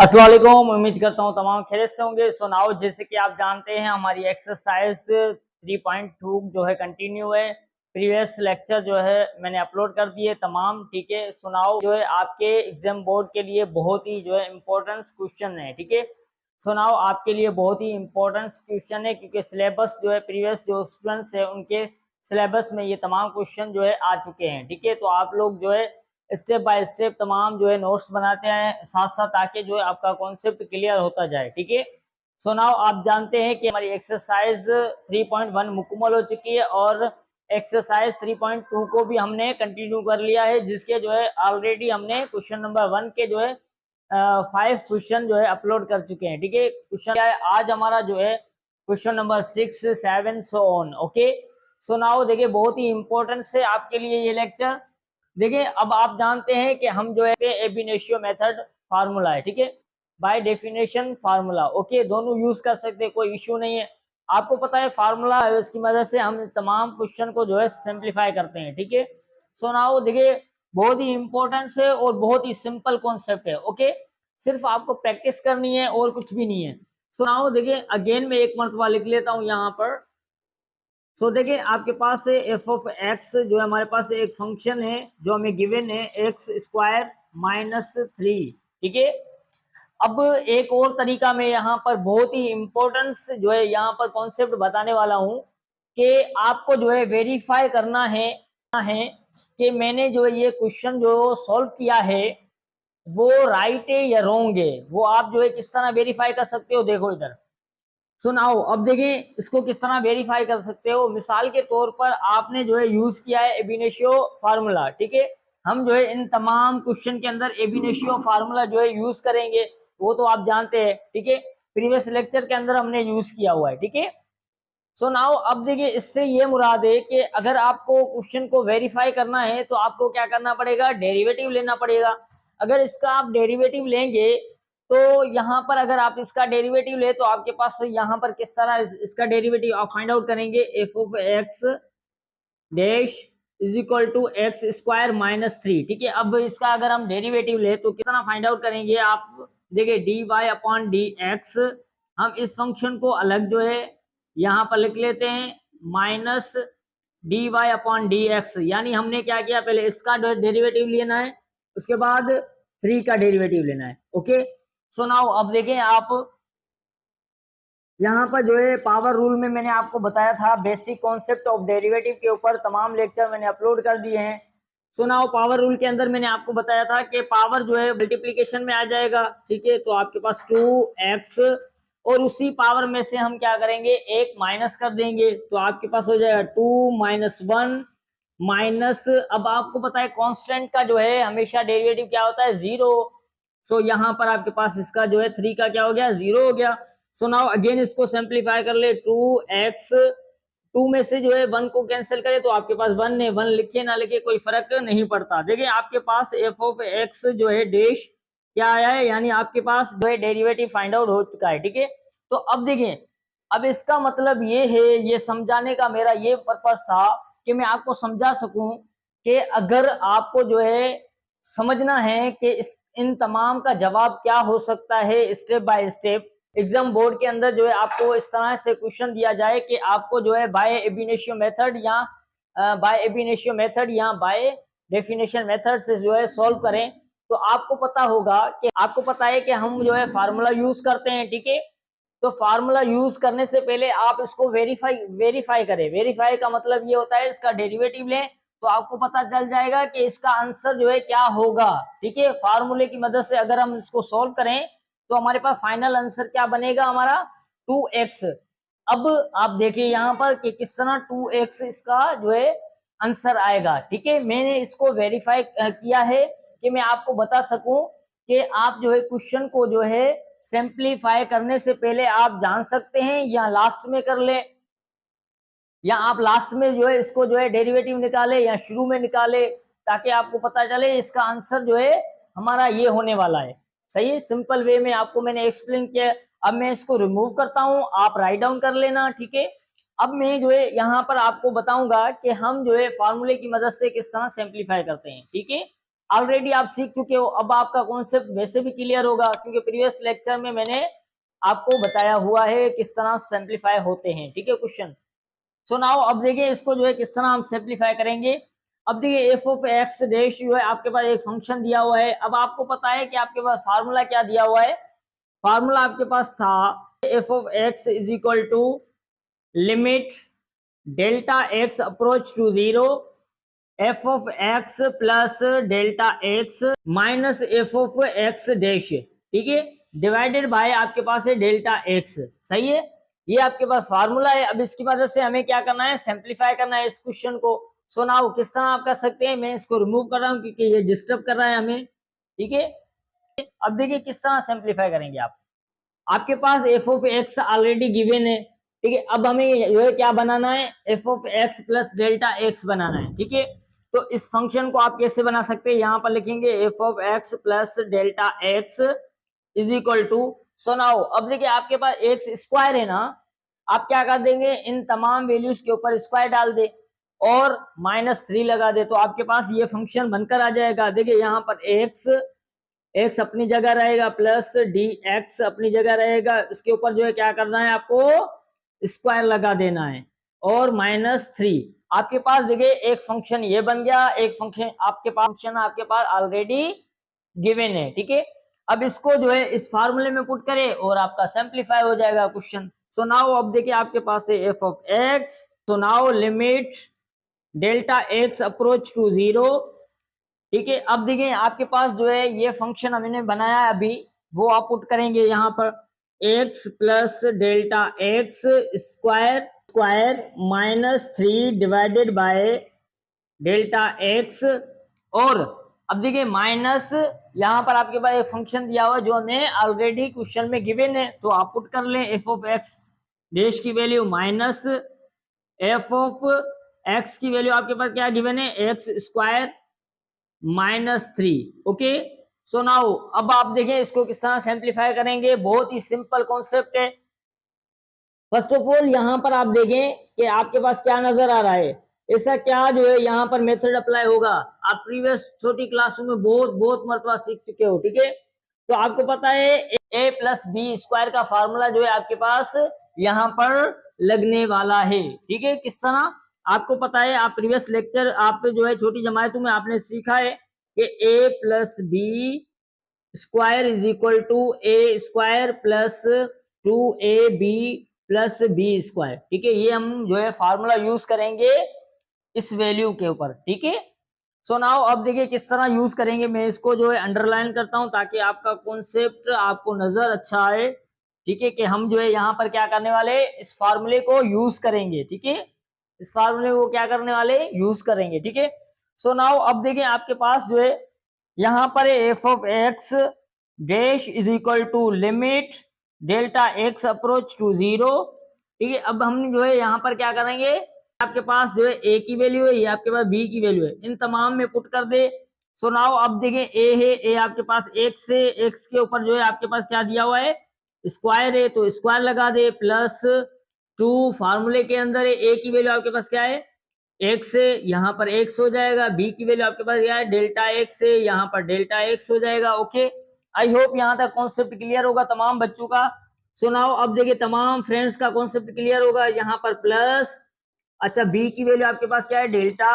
अस्सलाम वालेकुम। उम्मीद करता हूँ तमाम खैरियत से होंगे। सो नाउ जैसे कि आप जानते हैं हमारी एक्सरसाइज 3.2 जो है कंटिन्यू है। प्रीवियस लेक्चर जो है मैंने अपलोड कर दिए तमाम, ठीक है। सो नाउ जो है आपके एग्जाम बोर्ड के लिए बहुत ही जो है इम्पोर्टेंट क्वेश्चन है, ठीक है। सो नाउ आपके लिए बहुत ही इम्पोर्टेंट क्वेश्चन है क्योंकि सिलेबस जो है प्रीवियस जो स्टूडेंट्स है उनके सिलेबस में ये तमाम क्वेश्चन जो है आ चुके हैं, ठीक है। तो आप लोग जो है स्टेप बाय स्टेप तमाम जो है नोट्स बनाते हैं साथ साथ, ताकि जो है आपका कॉन्सेप्ट क्लियर होता जाए, ठीक है। सो नाउ आप जानते हैं कि हमारी एक्सरसाइज 3.1 मुकम्मल हो चुकी है और एक्सरसाइज 3.2 को भी हमने कंटिन्यू कर लिया है, जिसके जो है ऑलरेडी हमने क्वेश्चन नंबर 1 के जो है 5 क्वेश्चन जो है अपलोड कर चुके हैं, ठीक है। क्वेश्चन क्या है आज हमारा जो है question number 6, 7 so on, okay. So now देखिए बहुत ही इंपॉर्टेंट है आपके लिए ये लेक्चर। देखिए अब आप जानते हैं कि हम जो है एब इनिशियो मेथड फार्मूला है, ठीक है। बाय डेफिनेशन फार्मूला, ओके, दोनों यूज कर सकते हैं, कोई इश्यू नहीं है। आपको पता है फार्मूला है, इसकी मदद से हम तमाम क्वेश्चन को जो है सिंप्लीफाई करते हैं, ठीक है। सो नाउ देखिए बहुत ही इंपॉर्टेंट है और बहुत ही सिंपल कॉन्सेप्ट है, ओके। सिर्फ आपको प्रैक्टिस करनी है और कुछ भी नहीं है। सो नाउ देखिए अगेन मैं एक मरतबा लिख लेता हूँ यहाँ पर। सो देखिए आपके पास है एफ ऑफ एक्स, जो है हमारे पास एक फंक्शन है जो हमें गिवन है एक्स स्क्वायर माइनस 3, ठीक है। अब एक और तरीका मैं यहाँ पर बहुत ही इंपॉर्टेंस जो है यहाँ पर कॉन्सेप्ट बताने वाला हूँ कि आपको जो है वेरीफाई करना है कि मैंने जो है ये क्वेश्चन जो सॉल्व किया है वो राइट है या रॉन्ग है। वो आप जो है किस तरह वेरीफाई कर सकते हो, देखो इधर सुनाओ। अब देखिए इसको किस तरह वेरीफाई कर सकते हो। मिसाल के तौर पर आपने जो है यूज किया है एबिनेशियो फार्मूला, ठीक है। हम जो है इन तमाम क्वेश्चन के अंदर एबिनेशियो फार्मूला जो है यूज करेंगे, वो तो आप जानते हैं, ठीक है। प्रीवियस लेक्चर के अंदर हमने यूज किया हुआ है, ठीक है। सो नाउ अब देखिए इससे ये मुराद है कि अगर आपको क्वेश्चन को वेरीफाई करना है तो आपको क्या करना पड़ेगा, डेरिवेटिव लेना पड़ेगा। अगर इसका आप डेरिवेटिव लेंगे तो यहाँ पर अगर आप इसका डेरिवेटिव ले तो आपके पास यहाँ पर किस तरह इसका डेरिवेटिव आप फाइंड आउट करेंगे, f of x dash is equal to x square minus 3, ठीक है। अब इसका अगर हम डेरिवेटिव ले तो किस तरह फाइंड आउट करेंगे, आप देखिए d y upon d x. हम इस फंक्शन को अलग जो है यहाँ पर लिख लेते हैं minus d y upon d x, यानी हमने क्या किया, पहले इसका डेरिवेटिव लेना है, उसके बाद 3 का डेरिवेटिव लेना है, ओके। सो नाउ अब देखें आप यहाँ पर जो है पावर रूल में मैंने आपको बताया था बेसिक कॉन्सेप्ट ऑफ डेरिवेटिव के ऊपर तमाम लेक्चर मैंने अपलोड कर दिए हैं। सो नाउ पावर रूल के अंदर मैंने आपको बताया था कि पावर जो है मल्टीप्लीकेशन में आ जाएगा, ठीक है। तो आपके पास 2x और उसी पावर में से हम क्या करेंगे, एक माइनस कर देंगे, तो आपके पास हो जाएगा 2 माइनस 1 माइनस, अब आपको पता है कांस्टेंट का जो है हमेशा डेरिवेटिव क्या होता है, 0। सो यहाँ पर आपके पास इसका जो है 3 का क्या हो गया, 0 हो गया। सो नाउ अगेन इसको सिंप्लीफाई कर ले, 2x 2 में से जो है 1 को कैंसिल करे तो आपके पास 1 है, 1 लिखे ना लिखे कोई फर्क नहीं पड़ता। देखिए आपके पास एफ ऑफ एक्स जो है डैश क्या आया है, यानी आपके पास जो है डेरिवेटिव फाइंड आउट हो चुका है, ठीक है। तो अब देखिए अब इसका मतलब ये है, ये समझाने का मेरा ये पर्पस था कि मैं आपको समझा सकूं कि अगर आपको जो है समझना है कि इन तमाम का जवाब क्या हो सकता है step by step, exam board के अंदर जो है आपको इस तरह से क्वेश्चन दिया जाए कि आपको जो है बाय एबिनेशियो मेथड या बाय डेफिनेशन मेथड से जो है सॉल्व करें, तो आपको पता होगा कि आपको पता है कि हम जो है फार्मूला यूज करते हैं, ठीक है। तो फार्मूला यूज करने से पहले आप इसको वेरीफाई करें। वेरीफाई का मतलब ये होता है इसका डेरिवेटिव लें तो आपको पता चल जाएगा कि इसका आंसर जो है क्या होगा, ठीक है। फार्मूले की मदद से अगर हम इसको सॉल्व करें तो हमारे पास फाइनल आंसर क्या बनेगा, हमारा 2x। अब आप देखिए यहाँ पर कि किस तरह 2x इसका जो है आंसर आएगा, ठीक है। मैंने इसको वेरीफाई किया है कि मैं आपको बता सकूं कि आप जो है क्वेश्चन को जो है सिंप्लीफाई करने से पहले आप जान सकते हैं या लास्ट में कर ले, या आप लास्ट में जो है इसको जो है डेरिवेटिव निकाले या शुरू में निकाले, ताकि आपको पता चले इसका आंसर जो है हमारा ये होने वाला है। सही है, सिंपल वे में आपको मैंने एक्सप्लेन किया। अब मैं इसको रिमूव करता हूं, आप राइट डाउन कर लेना, ठीक है। अब मैं जो है यहाँ पर आपको बताऊंगा कि हम जो है फार्मूले की मदद से किस तरह सिंप्लीफाई करते हैं, ठीक है। ऑलरेडी आप सीख चुके हो, अब आपका कॉन्सेप्ट वैसे भी क्लियर होगा क्योंकि प्रीवियस लेक्चर में मैंने आपको बताया हुआ है किस तरह सिंप्लीफाई होते हैं। ठीक है क्वेश्चन। सो नाउ अब देखिए इसको जो है किस तरह हम सिंप्लीफाई करेंगे। अब देखिए एफ ऑफ एक्स डैश जो है आपके पास एक फंक्शन दिया हुआ है। अब आपको पता है कि आपके पास फार्मूला क्या दिया हुआ है। फार्मूला आपके पास था f of x is equal to limit delta x approach to zero f of x plus delta x minus f of x dash. ठीक है, डिवाइडेड बाय आपके पास है डेल्टा एक्स। सही है, ये आपके पास फार्मूला है। अब इसकी वजह से हमें क्या करना है, सिंप्लीफाई करना है इस क्वेश्चन को। सो नाउ किस तरह आप कर सकते हैं, मैं इसको रिमूव कर रहा हूं क्योंकि ये डिस्टर्ब कर रहा है हमें। ठीक है, अब देखिए किस तरह सिंप्लीफाई करेंगे आप। आपके पास F of X already given है। ठीक है, अब हमें जो है क्या बनाना है, F of x plus delta X बनाना है। ठीक है, तो इस फंक्शन को आप कैसे बना सकते हैं, यहां पर लिखेंगे f of x plus delta x is equal to. So now अब देखिए आपके पास एक्स स्क्वायर है ना, आप क्या कर देंगे, इन तमाम वैल्यूज के ऊपर स्क्वायर डाल दे और -3 लगा दे तो आपके पास ये फंक्शन बनकर आ जाएगा। देखिए यहाँ पर एक्स अपनी जगह रहेगा प्लस डी एक्स अपनी जगह रहेगा, इसके ऊपर जो है क्या करना है, आपको स्क्वायर लगा देना है और -3। आपके पास देखिए एक फंक्शन ये बन गया, एक फंक्शन आपके पास ऑलरेडी गिवन है। ठीक है, अब इसको जो है इस फार्मूले में पुट करें और आपका सिंप्लीफाई हो जाएगा क्वेश्चन। सो नाउ अब देखिए आपके पास है F of x. So now limit delta x approach to zero. ठीक है, अब देखिए आपके पास जो है ये फंक्शन हमने बनाया है अभी, वो आप पुट करेंगे यहाँ पर x plus delta x square square -3 divided by delta x. और अब देखिए माइनस यहाँ पर आपके पास एक फंक्शन दिया हुआ है जो हमें ऑलरेडी क्वेश्चन में गिवन है, तो आप पुट कर लें एफ ऑफ एक्स डैश की value minus f of x की वैल्यू आपके पास क्या गिवन है, x square -3। Okay, so now अब आप देखें इसको किस तरह सिंप्लीफाई करेंगे, बहुत ही सिंपल कॉन्सेप्ट है। फर्स्ट ऑफ ऑल यहाँ पर आप देखें कि आपके पास क्या नजर आ रहा है, ऐसा क्या जो है यहाँ पर मेथड अप्लाई होगा। आप प्रीवियस छोटी क्लासों में बहुत बहुत मरतबा सीख चुके हो। ठीक है, तो आपको पता है a प्लस बी स्क्वायर का फार्मूला जो है आपके पास यहाँ पर लगने वाला है। ठीक है, किस तरह आपको पता है, आप प्रीवियस लेक्चर आप जो है छोटी जमातों में आपने सीखा है कि a plus b square is equal to a square plus 2ab plus b square. ठीक है, ये हम जो है फार्मूला यूज करेंगे इस वैल्यू के ऊपर। ठीक है, सो नाउ अब देखिए किस तरह यूज करेंगे, मैं इसको जो है अंडरलाइन करता हूं ताकि आपका कॉन्सेप्ट आपको नजर अच्छा आए। ठीक है, कि हम जो है यहाँ पर क्या करने वाले, इस फार्मूले को यूज करेंगे। ठीक है, इस फार्मूले को क्या करने वाले, यूज करेंगे। ठीक है, सो नाउ अब देखिए आपके पास जो है यहाँ पर f of x dash is equal to limit delta x approach to zero. ठीक है, अब हम जो है यहाँ पर क्या करेंगे, आपके पास जो है ए की वैल्यू है, ये आपके पास बी की वैल्यू है, इन तमाम में पुट कर दे। सो नाउ अब देखें ए है, ए आपके पास एक्स है, एक्स के ऊपर जो है आपके पास क्या दिया हुआ है, स्क्वायर है, तो स्क्वायर लगा दे प्लस 2 फार्मूले के अंदर है, ए की वैल्यू आपके पास क्या है, एक्स है, यहाँ पर एक्स हो जाएगा, बी की वैल्यू आपके पास क्या है, डेल्टा एक्स है, यहाँ पर डेल्टा एक्स हो जाएगा। ओके, आई होप यहाँ तक कॉन्सेप्ट क्लियर होगा तमाम बच्चों का। सुनाओ अब देखिए तमाम फ्रेंड्स का कॉन्सेप्ट क्लियर होगा। यहाँ पर प्लस, अच्छा बी की वैल्यू आपके पास क्या है, डेल्टा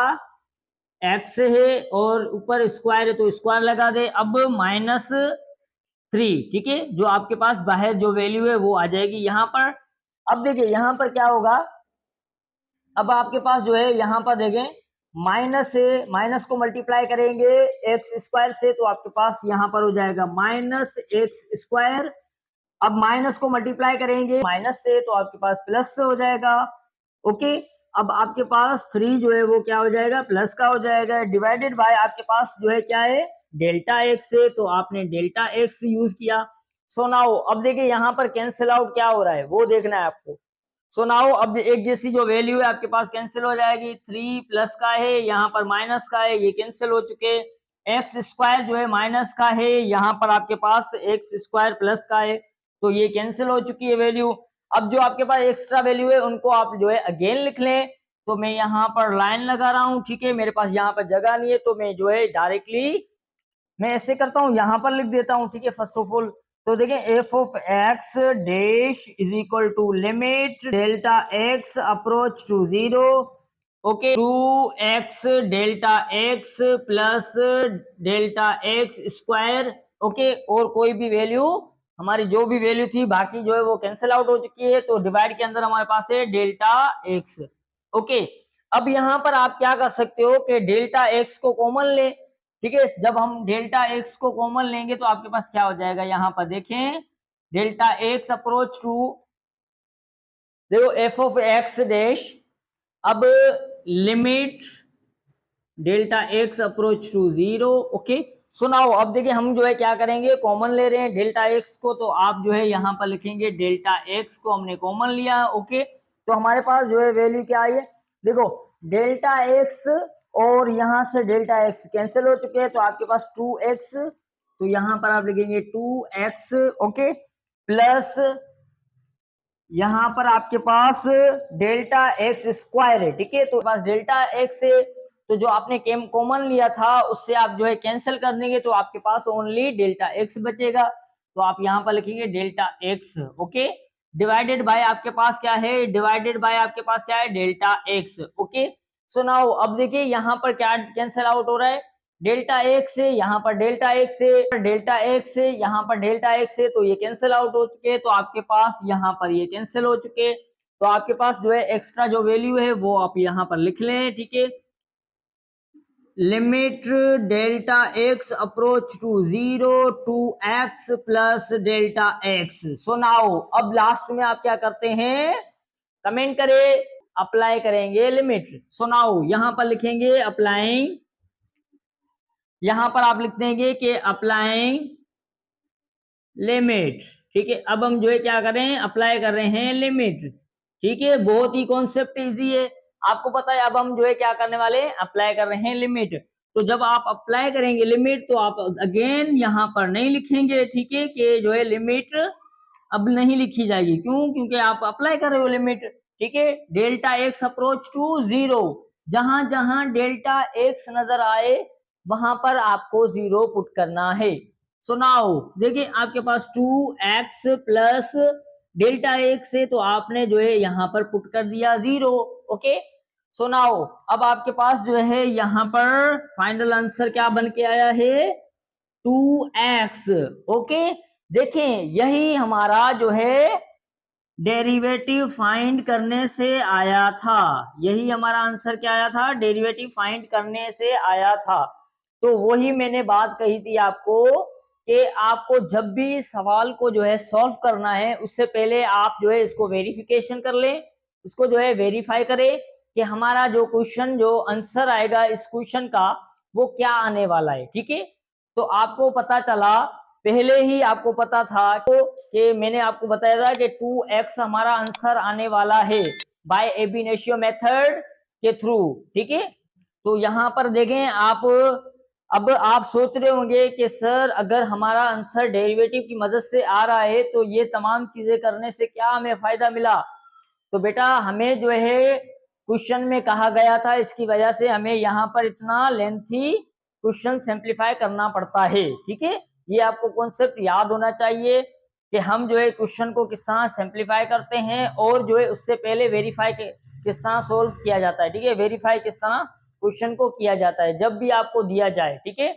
एक्स है और ऊपर स्क्वायर है तो स्क्वायर लगा दे। अब -3, ठीक है, जो आपके पास बाहर जो वैल्यू है वो आ जाएगी यहाँ पर। अब देखिए यहाँ पर क्या होगा, अब आपके पास जो है यहाँ पर देखें माइनस से, माइनस को मल्टीप्लाई करेंगे एक्स स्क्वायर से तो आपके पास यहाँ पर हो जाएगा -x²। अब माइनस को मल्टीप्लाई करेंगे माइनस से तो आपके पास प्लस से हो जाएगा। ओके, अब आपके पास 3 जो है वो क्या हो जाएगा, प्लस का हो जाएगा, डिवाइडेड बाय आपके पास जो है क्या है, डेल्टा एक्स है तो आपने डेल्टा एक्स यूज किया। सो नाउ अब देखिए यहाँ पर कैंसिल आउट क्या हो रहा है वो देखना है आपको। सो नाउ अब एक जैसी जो वैल्यू है आपके पास कैंसिल हो जाएगी, 3 प्लस का है यहाँ पर माइनस का है, ये कैंसिल हो चुके। एक्स स्क्वायर जो है माइनस का है, यहाँ पर आपके पास एक्स स्क्वायर प्लस का है तो ये कैंसिल हो चुकी है वैल्यू। अब जो आपके पास एक्स्ट्रा वैल्यू है उनको आप जो है अगेन लिख लें, तो मैं यहाँ पर लाइन लगा रहा हूँ। ठीक है, मेरे पास यहाँ पर जगह नहीं है तो मैं जो है डायरेक्टली मैं ऐसे करता हूँ, यहां पर लिख देता हूँ, ठीक है। फर्स्ट ऑफ ऑल तो देखें f of x dash is equal to limit delta x approach to 0, okay, two x delta x plus delta x square, okay. और कोई भी वैल्यू, हमारी जो भी वैल्यू थी बाकी जो है वो कैंसिल आउट हो चुकी है, तो डिवाइड के अंदर हमारे पास है डेल्टा एक्स, ओके। अब यहां पर आप क्या कर सकते हो कि डेल्टा एक्स को कॉमन ले, ठीक है। जब हम डेल्टा एक्स को कॉमन लेंगे तो आपके पास क्या हो जाएगा, यहां पर देखें डेल्टा एक्स अप्रोच टू, देखो एफ ऑफ एक्स डैश, अब limit delta x approach to 0, okay. सुनाओ अब देखिए हम जो है क्या करेंगे, कॉमन ले रहे हैं डेल्टा एक्स को, तो आप जो है यहां पर लिखेंगे डेल्टा एक्स को हमने कॉमन लिया, ओके। तो हमारे पास जो है वैल्यू क्या आई है, देखो डेल्टा एक्स और यहां से डेल्टा एक्स कैंसिल हो चुके हैं, तो आपके पास 2x, तो यहां पर आप लिखेंगे 2x, ओके, प्लस यहां पर आपके पास डेल्टा एक्स स्क्वायर है, ठीक है। तो पास डेल्टा एक्स है, तो जो आपने कॉमन लिया था उससे आप जो है कैंसिल कर देंगे, तो आपके पास ओनली डेल्टा एक्स बचेगा, तो आप यहां पर लिखेंगे delta x, okay. Divided by आपके पास क्या है, डिवाइडेड बाय आपके पास क्या है, delta x, okay. So now अब देखिए यहां पर क्या कैंसिल आउट हो रहा है, डेल्टा एक्स से यहाँ पर डेल्टा एक्स से, डेल्टा एक्स से यहाँ पर डेल्टा एक्स से, तो ये कैंसिल आउट हो चुके हैं, तो आपके पास यहाँ पर ये कैंसिल हो चुके हैं, तो आपके पास जो है एक्स्ट्रा जो वैल्यू है वो आप यहाँ पर लिख लें, ठीक है। Limit delta x approach to 0 two x plus delta x. So now अब लास्ट में आप क्या करते हैं, कमेंट करें, अप्लाई करेंगे लिमिट। सो नाउ यहां पर लिखेंगे अप्लाइंग, यहां पर आप लिख देंगे कि अप्लाइंग लिमिट, ठीक है। अब हम जो है क्या करें, अप्लाई कर रहे हैं लिमिट, ठीक है। बहुत ही कॉन्सेप्ट इजी है, आपको पता है। अब हम जो है क्या करने वाले हैं, अप्लाई कर रहे हैं लिमिट। तो जब आप अप्लाई करेंगे लिमिट तो आप अगेन यहां पर नहीं लिखेंगे, ठीक है, कि जो है लिमिट अब नहीं लिखी जाएगी, क्यों, क्योंकि आप अप्लाई कर रहे हो लिमिट, ठीक है। डेल्टा एक्स अप्रोच टू 0, जहां जहां डेल्टा एक्स नजर आए वहां पर आपको 0 पुट करना है। सो नाउ देखिए आपके पास 2x प्लस डेल्टा एक्स है, तो आपने जो है यहां पर पुट कर दिया 0, ओके। सो नाउ अब आपके पास जो है यहां पर फाइनल आंसर क्या बन के आया है, 2x, ओके। देखें यही हमारा जो है डेरिवेटिव फाइंड करने से आया था, यही हमारा आंसर क्या आया था, डेरिवेटिव फाइंड करने से आया था। तो वही मैंने बात कही थी आपको कि आपको जब भी सवाल को जो है सॉल्व करना है उससे पहले आप जो है इसको वेरिफिकेशन कर लें, इसको जो है वेरीफाई करें कि हमारा जो क्वेश्चन, जो आंसर आएगा इस क्वेश्चन का वो क्या आने वाला है, ठीक है। तो आपको पता चला, पहले ही आपको पता था तो कि मैंने आपको बताया था कि 2x हमारा आंसर आने वाला है बाय एब इनिशियो मेथड के थ्रू, ठीक है। तो यहां पर देखें आप, अब आप सोच रहे होंगे कि सर अगर हमारा आंसर डेरिवेटिव की मदद से आ रहा है तो ये तमाम चीजें करने से क्या हमें फायदा मिला। तो बेटा हमें जो है क्वेश्चन में कहा गया था, इसकी वजह से हमें यहाँ पर इतना लेंथी क्वेश्चन सिंप्लीफाई करना पड़ता है, ठीक है। ये आपको कॉन्सेप्ट याद होना चाहिए कि हम जो है क्वेश्चन को किस तरह सिंप्लीफाई करते हैं और जो है उससे पहले वेरीफाई किस तरह सोल्व किया जाता है, ठीक है। वेरीफाई किस तरह क्वेश्चन को किया जाता है जब भी आपको दिया जाए, ठीक है।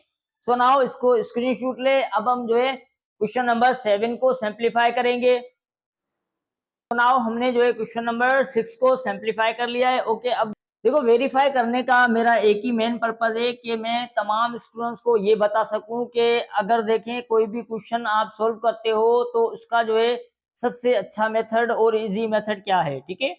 सो नाउ इसको स्क्रीनशॉट ले, अब हम जो है क्वेश्चन नंबर 7 को सिंप्लीफाई करेंगे। तो नाउ हमने जो है क्वेश्चन नंबर 6 को सिंप्लीफाई कर लिया है, ओके। अब देखो वेरीफाई करने का मेरा एक ही मेन पर्पज है कि मैं तमाम स्टूडेंट्स को ये बता सकूं कि अगर देखें कोई भी क्वेश्चन आप सोल्व करते हो तो उसका जो है सबसे अच्छा मेथड और इजी मेथड क्या है, ठीक है।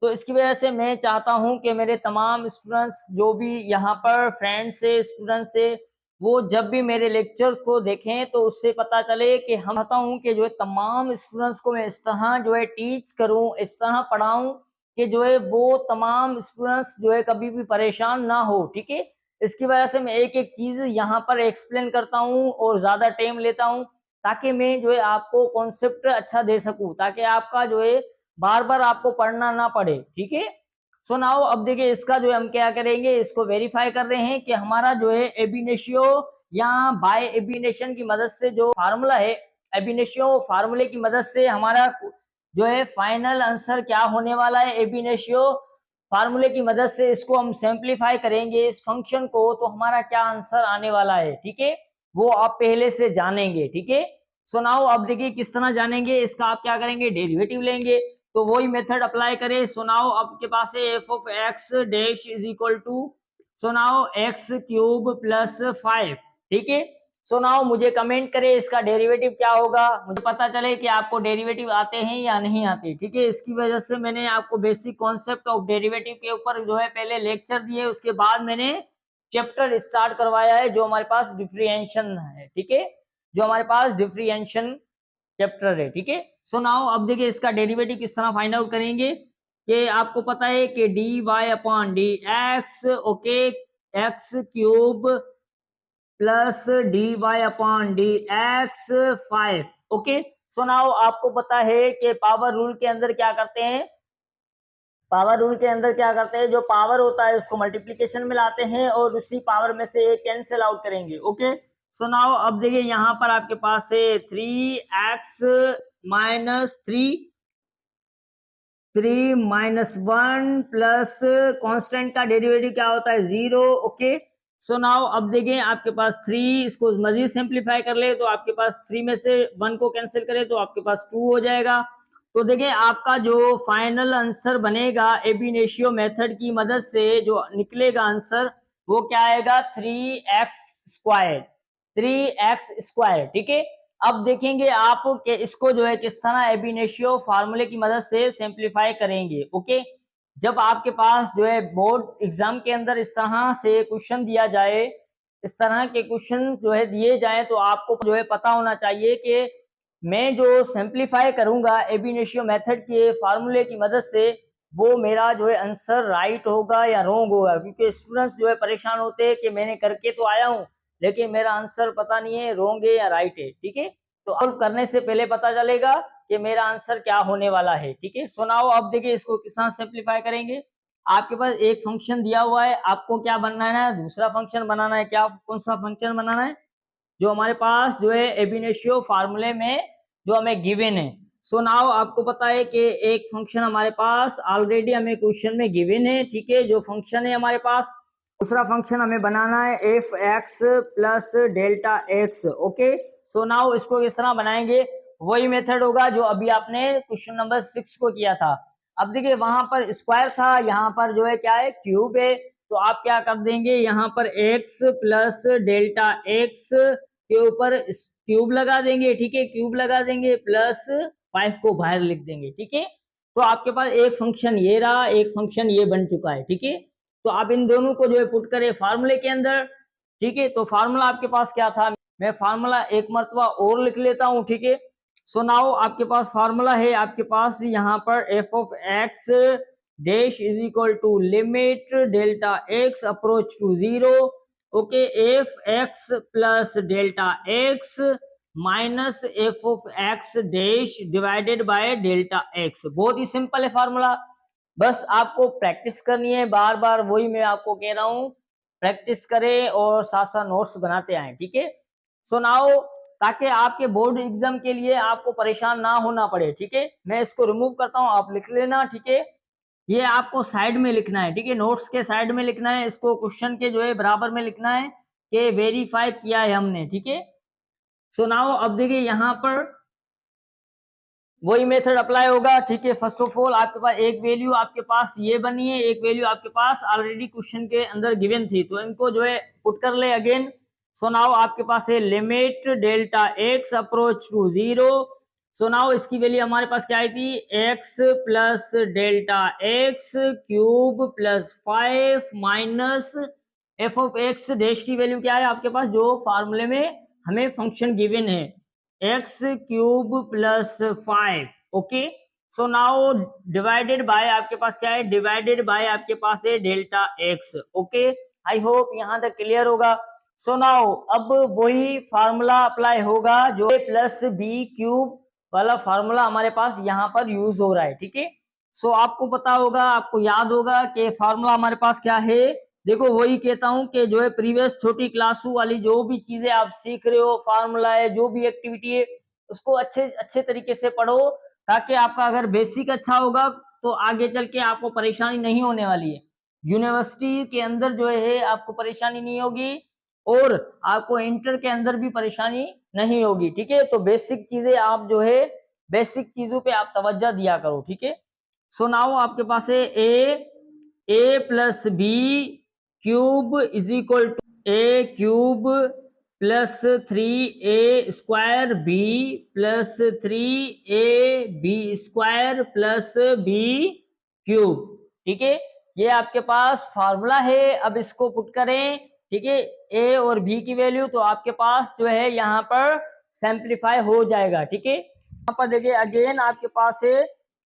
तो इसकी वजह से मैं चाहता हूं कि मेरे तमाम स्टूडेंट्स जो भी यहाँ पर फ्रेंड्स से स्टूडेंट्स से वो जब भी मेरे लेक्चर को देखें तो उससे पता चले कि हम चाहता हूँ कि जो है तमाम स्टूडेंट्स को मैं इस तरह जो है टीच करूँ, इस तरह पढ़ाऊँ कि जो है वो तमाम स्टूडेंट्स जो है कभी भी परेशान ना हो, ठीक है। इसकी वजह से मैं एक एक चीज यहाँ पर एक्सप्लेन करता हूँ और ज्यादा टाइम लेता हूँ ताकि मैं जो है आपको कॉन्सेप्ट अच्छा दे सकूँ, ताकि आपका जो है बार बार आपको पढ़ना ना पड़े, ठीक है। सो नाउ अब देखिए इसका जो है हम क्या करेंगे, इसको वेरीफाई कर रहे हैं कि हमारा जो है एब इनिशियो यहाँ बाय एबिनेशन की मदद से जो फार्मूला है, एबिनेशियो फार्मूले की मदद से हमारा जो है फाइनल आंसर क्या होने वाला है, एबिनेशियो फार्मूले की मदद से इसको हम सिंप्लीफाई करेंगे इस फंक्शन को, तो हमारा क्या आंसर आने वाला है, ठीक है, वो आप पहले से जानेंगे, ठीक है। सो नाउ अब देखिए किस तरह जानेंगे, इसका आप क्या करेंगे, डेरिवेटिव लेंगे, तो वही मेथड अप्लाई करें। सो नाउ आपके पास है F of x dash is equal to, so now x cube plus 5, ठीक है। सो नाउ मुझे कमेंट करें इसका डेरिवेटिव क्या होगा, मुझे पता चले कि आपको डेरिवेटिव आते हैं या नहीं आते, ठीक है। इसकी वजह से मैंने आपको बेसिक कॉन्सेप्ट ऑफ डेरिवेटिव के ऊपर जो है पहले लेक्चर दिए, उसके बाद मैंने चैप्टर स्टार्ट करवाया है जो हमारे पास डिफरेंशिएशन है, ठीक है, जो हमारे पास डिफरेंशिएशन चैप्टर है, ठीक है। सो नाउ अब देखिए इसका डेरिवेटिव किस तरह फाइंड आउट करेंगे, कि आपको पता है कि d y upon d x, okay, x cube plus d y upon d x 5, okay. So now आपको पता है कि पावर रूल के अंदर क्या करते हैं, पावर रूल के अंदर क्या करते हैं, जो पावर होता है उसको मल्टीप्लीकेशन में लाते हैं और उसी पावर में से कैंसिल आउट करेंगे, ओके। सो नाउ अब देखिए यहाँ पर आपके पास है 3x minus 3 minus 1 plus constant का डेरिवेटिव क्या होता है 0, ओके। सो नाउ अब देखें आपके पास 3, इसको मजीद सिंप्लीफाई कर ले तो आपके पास 3 में से 1 को कैंसिल करें तो आपके पास 2 हो जाएगा। तो देखिए आपका जो फाइनल आंसर बनेगा एबिनेशियो मेथड की मदद से जो निकलेगा आंसर वो क्या आएगा 3x स्क्वायर, 3x स्क्वायर, ठीक है। अब देखेंगे आप कि इसको जो है किस तरह एबिनेशियो फार्मूले की मदद से सिंप्लीफाई करेंगे, ओके। जब आपके पास जो है बोर्ड एग्जाम के अंदर इस तरह से क्वेश्चन दिया जाए, इस तरह के क्वेश्चन जो है दिए जाए, तो आपको जो है पता होना चाहिए कि मैं जो सिंप्लीफाई करूंगा एबिनेशियो मेथड के फार्मूले की मदद से वो मेरा जो है आंसर राइट होगा या रॉन्ग होगा, क्योंकि स्टूडेंट्स जो है परेशान होते हैं कि मैंने करके तो आया हूँ लेकिन मेरा आंसर पता नहीं है रॉन्ग है या राइट है, ठीक है। तो सॉल्व करने से पहले पता चलेगा कि मेरा आंसर क्या होने वाला है, ठीक है। सो नाउ अब देखिए इसको किस तरह सिंप्लीफाई करेंगे। आपके पास एक फंक्शन दिया हुआ है, आपको क्या बनाना है, दूसरा फंक्शन बनाना है, क्या कौन सा फंक्शन बनाना है, जो हमारे पास जो है एबिनेशियो फार्मूले में जो हमें गिवन है। सो नाउ आपको पता है कि एक फंक्शन हमारे पास ऑलरेडी हमें क्वेश्चन में गिवन है, ठीक है, जो फंक्शन है हमारे पास। दूसरा फंक्शन हमें बनाना है F x plus delta x, okay. So now इसको किस तरह बनाएंगे, वही मेथड होगा जो अभी आपने क्वेश्चन नंबर 6 को किया था। अब देखिए वहां पर स्क्वायर था, यहाँ पर जो है क्या है क्यूब है, तो आप क्या कर देंगे, यहाँ पर x प्लस डेल्टा एक्स के ऊपर क्यूब लगा देंगे, ठीक है, क्यूब लगा देंगे प्लस 5 को बाहर लिख देंगे, ठीक है। तो आपके पास एक फंक्शन ये रहा, एक फंक्शन ये बन चुका है, ठीक है। तो आप इन दोनों को जो है पुट करें फार्मूले के अंदर, ठीक है। तो फार्मूला आपके पास क्या था, मैं फार्मूला एक मरतबा और लिख लेता हूं, ठीक है। सो नाउ आपके पास फार्मूला है, आपके पास यहाँ पर f of x dash is equal to limit delta x approach to 0, okay, f x plus delta x minus f of x dash divided by delta x. बहुत ही सिंपल है फार्मूला, बस आपको प्रैक्टिस करनी है, बार बार वही मैं आपको कह रहा हूँ, प्रैक्टिस करें और साथ साथ नोट्स बनाते आए, ठीक है। सो नाउ ताकि आपके बोर्ड एग्जाम के लिए आपको परेशान ना होना पड़े, ठीक है, मैं इसको रिमूव करता हूँ, आप लिख लेना, ठीक है। ये आपको साइड में लिखना है, ठीक है, नोट्स के साइड में लिखना है, इसको क्वेश्चन के जो है बराबर में लिखना है कि वेरीफाई किया है हमने, ठीक है। सो नाउ अब देखिए यहाँ पर वही मेथड अप्लाई होगा, ठीक है। फर्स्ट ऑफ ऑल आपके पास एक वैल्यू आपके पास ये बनी है, एक वैल्यू आपके पास ऑलरेडी क्वेश्चन के अंदर गिवन थी, तो इनको जो है पुट कर ले अगेन। सो नाउ आपके पास है limit delta x approach to 0। So now इसकी वैल्यू हमारे पास क्या आई थी, x plus delta x cube plus 5 minus f of x dash की वैल्यू क्या है आपके पास, जो फार्मूले में हमें फंक्शन गिवन है, x cube plus 5, okay. So now divided by आपके पास क्या है, डिवाइडेड बाय आपके पास है delta x, okay. I hope यहाँ तक क्लियर होगा। सो नाउ अब वही फार्मूला अप्लाई होगा जो प्लस बी क्यूब वाला फार्मूला हमारे पास यहाँ पर यूज हो रहा है, ठीक है। सो आपको पता होगा, आपको याद होगा कि फार्मूला हमारे पास क्या है, देखो वही कहता हूँ कि जो है प्रीवियस छोटी क्लासों वाली जो भी चीजें आप सीख रहे हो, फार्मूला है, जो भी एक्टिविटी है, उसको अच्छे अच्छे तरीके से पढ़ो, ताकि आपका अगर बेसिक अच्छा होगा तो आगे चल के आपको परेशानी नहीं होने वाली है। यूनिवर्सिटी के अंदर जो है आपको परेशानी नहीं होगी, और आपको इंटर के अंदर भी परेशानी नहीं होगी। ठीक है, तो बेसिक चीजें आप जो है बेसिक चीजों पे आप तवज्जो दिया करो। ठीक है, सो नाउ आपके पास है A plus B cube is equal to A cube plus 3a² B plus 3ab² plus B cube. ठीक है, ये आपके पास फार्मूला है। अब इसको पुट करें, ठीक है, ए और बी की वैल्यू, तो आपके पास जो है यहाँ पर सिंप्लीफाई हो जाएगा। ठीक है, यहाँ पर देखिए अगेन आपके पास है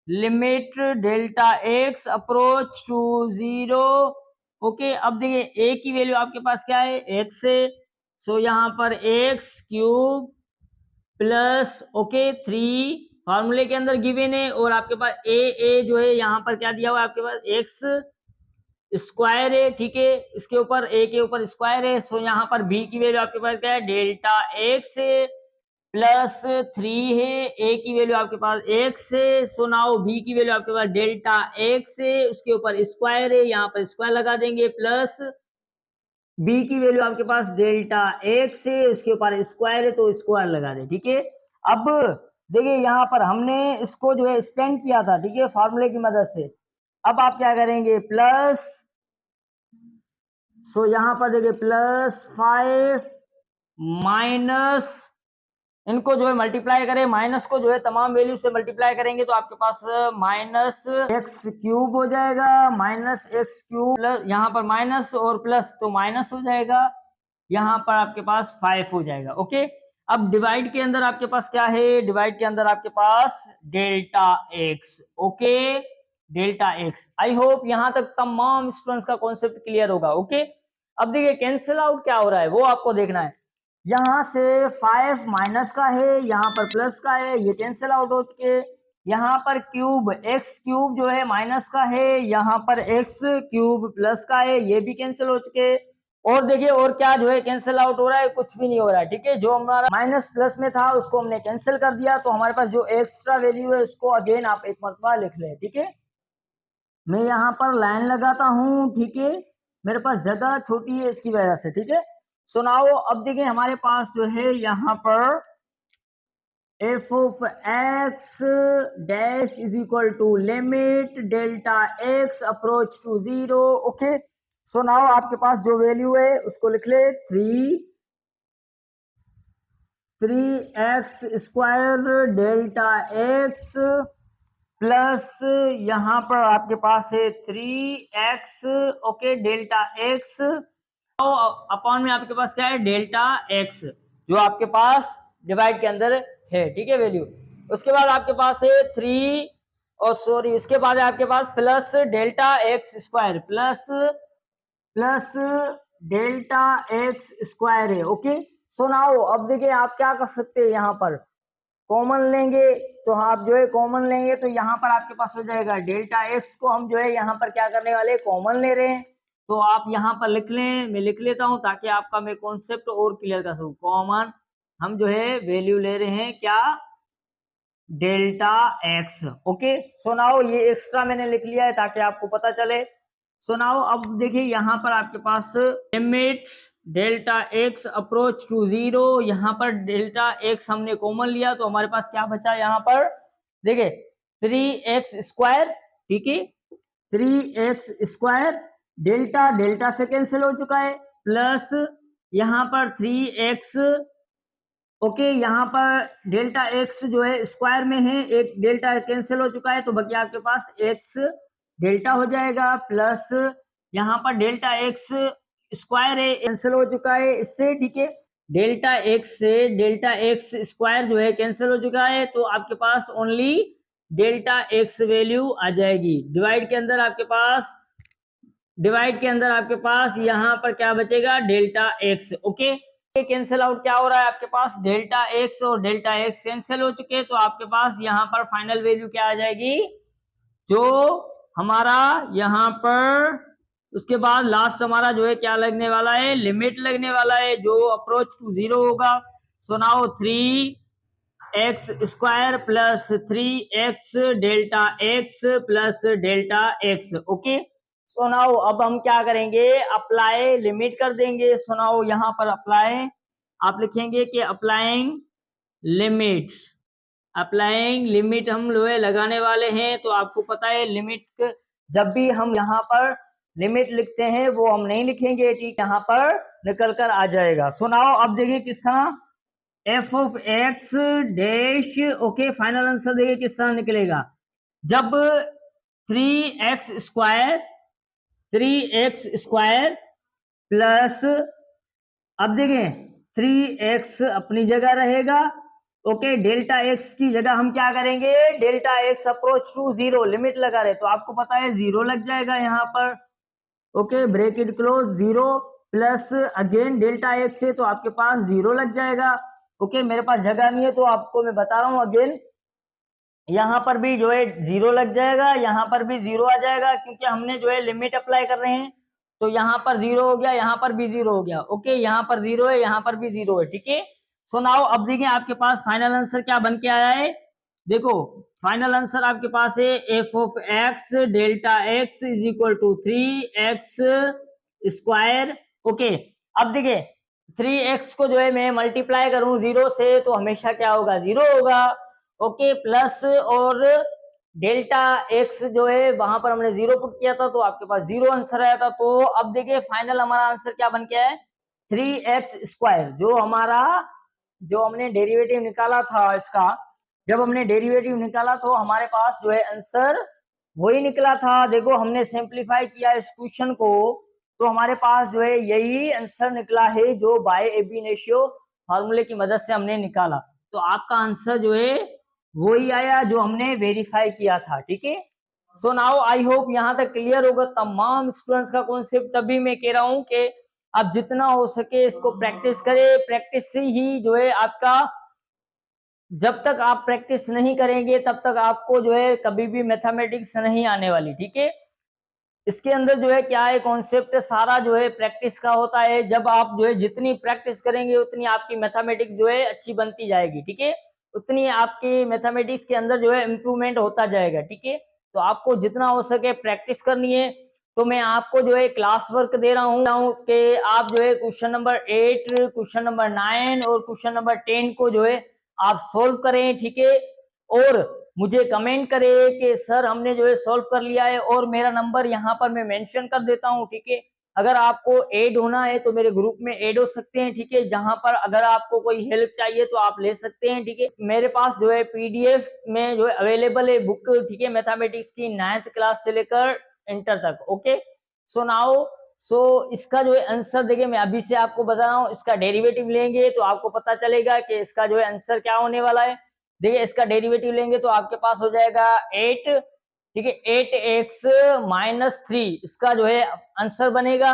limit delta x approach to 0। Okay, अब देखिए ए की वैल्यू आपके पास क्या है, एक्स है। सो यहाँ पर एक्स क्यूब प्लस ओके 3 फार्मूले के अंदर गिवन है, और आपके पास ए जो है यहाँ पर क्या दिया हुआ है, आपके पास एक्स स्क्वायर है। ठीक है, इसके ऊपर ए के ऊपर स्क्वायर है। सो यहाँ पर बी की वैल्यू आपके पास क्या है, डेल्टा एक्स है प्लस 3 है, ए की वैल्यू आपके पास एक्स है। सो नाउ बी की वैल्यू आपके पास डेल्टा एक्स है, उसके ऊपर स्क्वायर है, यहाँ पर स्क्वायर लगा देंगे, प्लस बी की वैल्यू आपके पास डेल्टा एक्स है, उसके ऊपर स्क्वायर है तो स्क्वायर लगा दे। ठीक है, अब देखिए यहाँ पर हमने इसको जो है एक्सपेंड किया था, ठीक है, फार्मूले की मदद से। अब आप क्या करेंगे, प्लस, सो यहाँ पर देखिए प्लस 5 माइनस, इनको जो है मल्टीप्लाई करें, माइनस को जो है तमाम वैल्यू से मल्टीप्लाई करेंगे तो आपके पास माइनस एक्स क्यूब हो जाएगा, माइनस एक्स क्यूब प्लस यहाँ पर माइनस और प्लस तो माइनस हो जाएगा, यहाँ पर आपके पास 5 हो जाएगा। ओके, अब डिवाइड के अंदर आपके पास क्या है, डिवाइड के अंदर आपके पास delta x. Okay, delta X. I hope यहाँ तक तमाम स्टूडेंट्स का कॉन्सेप्ट क्लियर होगा। ओके, अब देखिए कैंसिल आउट क्या हो रहा है वो आपको देखना है। यहाँ से 5 माइनस का है, यहाँ पर प्लस का है, ये कैंसिल आउट हो चुके। यहाँ पर क्यूब एक्स क्यूब जो है माइनस का है, यहाँ पर एक्स क्यूब प्लस का है, ये भी कैंसिल हो चुके। और देखिए और क्या जो है कैंसिल आउट हो रहा है, कुछ भी नहीं हो रहा है। ठीक है, जो हमारा माइनस प्लस में था उसको हमने कैंसिल कर दिया, तो हमारे पास जो एक्स्ट्रा वैल्यू है उसको अगेन आप एक मरतबा लिख लें। ठीक है, मैं यहाँ पर लाइन लगाता हूँ। ठीक है, मेरे पास जगह छोटी है इसकी वजह से। ठीक है, सुनाओ, अब देखिए हमारे पास जो है यहाँ पर f of x dash is equal to limit delta x approach to 0। Okay, so now आपके पास जो वैल्यू है उसको लिख ले, 3x² डेल्टा एक्स प्लस यहाँ पर आपके पास है 3x ओके डेल्टा एक्स, तो अपॉन में आपके पास क्या है, डेल्टा एक्स, जो आपके पास डिवाइड के अंदर है। ठीक है, वैल्यू। उसके बाद आपके पास है 3 और सॉरी उसके बाद आपके पास plus delta x square plus delta x square है। ओके, सो नाउ अब देखिए आप क्या कर सकते हैं, यहाँ पर कॉमन लेंगे, तो आप जो है कॉमन लेंगे तो यहाँ पर आपके पास हो जाएगा डेल्टा एक्स को हम जो है यहाँ पर क्या करने वाले, कॉमन ले रहे हैं, तो आप यहाँ पर लिख लें, मैं लिख लेता हूँ ताकि आपका मैं कॉन्सेप्ट और क्लियर कर सकूँ। कॉमन हम जो है वैल्यू ले रहे हैं क्या, delta x. Okay, so now ये एक्स्ट्रा मैंने लिख लिया है ताकि आपको पता चले। सो नाउ अब देखिए यहाँ पर आपके पास limit delta x approach to 0, यहाँ पर डेल्टा एक्स हमने कॉमन लिया तो हमारे पास क्या बचा, यहाँ पर देखिए 3x²। ठीक है, 3x² डेल्टा डेल्टा से कैंसिल हो चुका है, प्लस यहाँ पर 3x ओके, यहाँ पर डेल्टा एक्स जो है स्क्वायर में है, एक डेल्टा कैंसिल हो चुका है तो बाकी आपके पास एक्स डेल्टा हो जाएगा, प्लस यहाँ पर डेल्टा एक्स स्क्वायर है कैंसिल हो चुका है इससे। ठीक है, डेल्टा एक्स से डेल्टा एक्स स्क्वायर जो है कैंसिल हो चुका है, तो आपके पास ओनली डेल्टा एक्स वैल्यू आ जाएगी। डिवाइड के अंदर आपके पास यहाँ पर क्या बचेगा, delta x. Okay, cancel out क्या हो रहा है, आपके पास डेल्टा एक्स और डेल्टा एक्स कैंसिल हो चुके, तो आपके पास यहाँ पर फाइनल वैल्यू क्या आ जाएगी, जो हमारा यहाँ पर उसके बाद लास्ट हमारा जो है क्या लगने वाला है, लिमिट लगने वाला है जो अप्रोच टू 0 होगा। So now 3x square plus 3x delta x plus delta x। Okay, so now अब हम क्या करेंगे, अप्लाई लिमिट कर देंगे। सो नाउ यहाँ पर अप्लाई आप लिखेंगे कि अप्लाइंग लिमिट, अप्लाइंग लिमिट हम लोग लगाने वाले हैं। तो आपको पता है लिमिट जब भी हम यहाँ पर लिमिट लिखते हैं वो हम नहीं लिखेंगे, ठीक, यहाँ पर निकल कर आ जाएगा। सुनाओ अब देखिए किस तरह F of x dash, okay, final answer देखिए किस तरह निकलेगा। जब 3x स्क्वायर प्लस, अब देखें 3x अपनी जगह रहेगा, ओके, डेल्टा x की जगह हम क्या करेंगे, delta x approach to 0 limit लगा रहे तो आपको पता है 0 लग जाएगा यहाँ पर, okay, bracket close 0 plus again delta x है तो आपके पास 0 लग जाएगा। ओके, मेरे पास जगह नहीं है तो आपको मैं बता रहा हूँ अगेन, यहाँ पर भी जो है 0 लग जाएगा, यहाँ पर भी 0 आ जाएगा क्योंकि हमने जो है लिमिट अप्लाई कर रहे हैं। तो यहाँ पर 0 हो गया, यहाँ पर भी 0 हो गया। ओके, यहाँ पर 0 है, यहाँ पर भी 0 है, ठीक है। सो नाउ अब देखिए आपके पास फाइनल आंसर क्या बन के आया है। देखो फाइनल आंसर आपके पास है F of x delta x is equal to 3x square. Okay, अब देखिए 3x को जो है मैं मल्टीप्लाई करूं 0 से तो हमेशा क्या होगा, 0 होगा। ओके, प्लस और डेल्टा x जो है वहां पर हमने 0 पुट किया था तो आपके पास 0 आंसर आया था। तो अब देखिए फाइनल हमारा आंसर क्या बन गया है, 3x स्क्वायर, जो हमारा जो हमने डेरिवेटिव निकाला था इसका, जब हमने डेरिवेटिव निकाला तो हमारे पास जो है आंसर वही निकला था। देखो हमने सिंप्लीफाई किया इस क्वेश्चन को तो हमारे पास जो है यही आंसर निकला है जो बाय एब इनिशियो फॉर्मूले की मदद से हमने निकाला। तो आपका आंसर जो है वही आया जो हमने वेरीफाई किया था, ठीक है। सो नाउ आई होप यहाँ तक क्लियर होगा तमाम स्टूडेंट्स का कॉन्सेप्ट। तभी मैं कह रहा हूँ कि आप जितना हो सके इसको प्रैक्टिस करें, प्रैक्टिस से ही जो है आपका, जब तक आप प्रैक्टिस नहीं करेंगे तब तक आपको जो है कभी भी मैथमेटिक्स नहीं आने वाली, ठीक है। इसके अंदर जो है क्या है कॉन्सेप्ट सारा जो है प्रैक्टिस का होता है। जब आप जो है जितनी प्रैक्टिस करेंगे उतनी आपकी मैथमेटिक्स जो है अच्छी बनती जाएगी, ठीक है, उतनी आपकी मैथमेटिक्स के अंदर जो है इम्प्रूवमेंट होता जाएगा, ठीक है। तो आपको जितना हो सके प्रैक्टिस करनी है। तो मैं आपको जो है क्लास वर्क दे रहा हूँ कि आप जो है क्वेश्चन नंबर 8, क्वेश्चन नंबर 9 और क्वेश्चन नंबर 10 को जो है आप सोल्व करें, ठीक है, और मुझे कमेंट करे कि सर हमने जो है सॉल्व कर लिया है, और मेरा नंबर यहाँ पर मैं मेंशन कर देता हूँ, ठीक है। अगर आपको ऐड होना है तो मेरे ग्रुप में ऐड हो सकते हैं, ठीक है, जहां पर अगर आपको कोई हेल्प चाहिए तो आप ले सकते हैं, ठीक है। मेरे पास जो है पीडीएफ में जो है अवेलेबल है बुक, ठीक है, मैथमेटिक्स की 9th क्लास से लेकर इंटर तक। ओके, सो नाउ इसका जो है आंसर देखिए मैं अभी से आपको बता रहा हूँ, इसका डेरिवेटिव लेंगे तो आपको पता चलेगा कि इसका जो है आंसर क्या होने वाला है। देखिए इसका डेरिवेटिव लेंगे तो आपके पास हो जाएगा 8, ठीक है, 8x माइनस 3 इसका जो है आंसर बनेगा।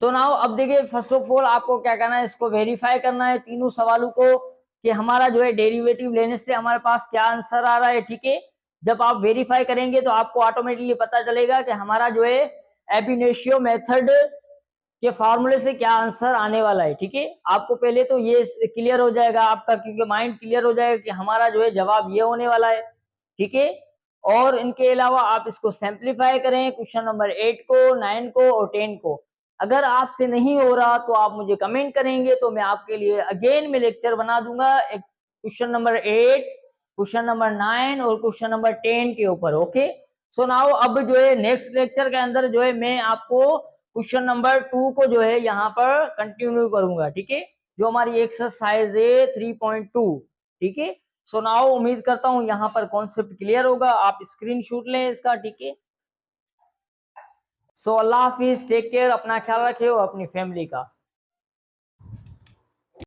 तो नाउ अब देखिए फर्स्ट ऑफ ऑल आपको क्या करना है, इसको वेरीफाई करना है तीनों सवालों को कि हमारा जो है डेरिवेटिव लेने से हमारे पास क्या आंसर आ रहा है, ठीक है। जब आप वेरीफाई करेंगे तो आपको ऑटोमेटिकली पता चलेगा कि हमारा जो है एब इनिशियो मेथड के फॉर्मूले से क्या आंसर आने वाला है, ठीक है। आपको पहले तो ये क्लियर हो जाएगा आपका, क्योंकि माइंड क्लियर हो जाएगा कि हमारा जो है जवाब ये होने वाला है, ठीक है। और इनके अलावा आप इसको सिंप्लीफाई करें क्वेश्चन नंबर 8 को, 9 को और 10 को। अगर आपसे नहीं हो रहा तो आप मुझे कमेंट करेंगे तो मैं आपके लिए अगेन में लेक्चर बना दूंगा एक क्वेश्चन नंबर 8, क्वेश्चन नंबर 9 और क्वेश्चन नंबर 10 के ऊपर। ओके, सो नाउ अब जो है नेक्स्ट लेक्चर के अंदर जो है मैं आपको क्वेश्चन नंबर 2 को जो है यहाँ पर कंटिन्यू करूंगा, ठीक है, जो हमारी एक्सरसाइज है 3.2, ठीक है। सो नाउ उम्मीद करता हूँ यहाँ पर कॉन्सेप्ट क्लियर होगा, आप स्क्रीनशॉट लें इसका, ठीक है। सो अल्लाह हाफिज, टेक केयर, अपना ख्याल रखिए और अपनी फैमिली का।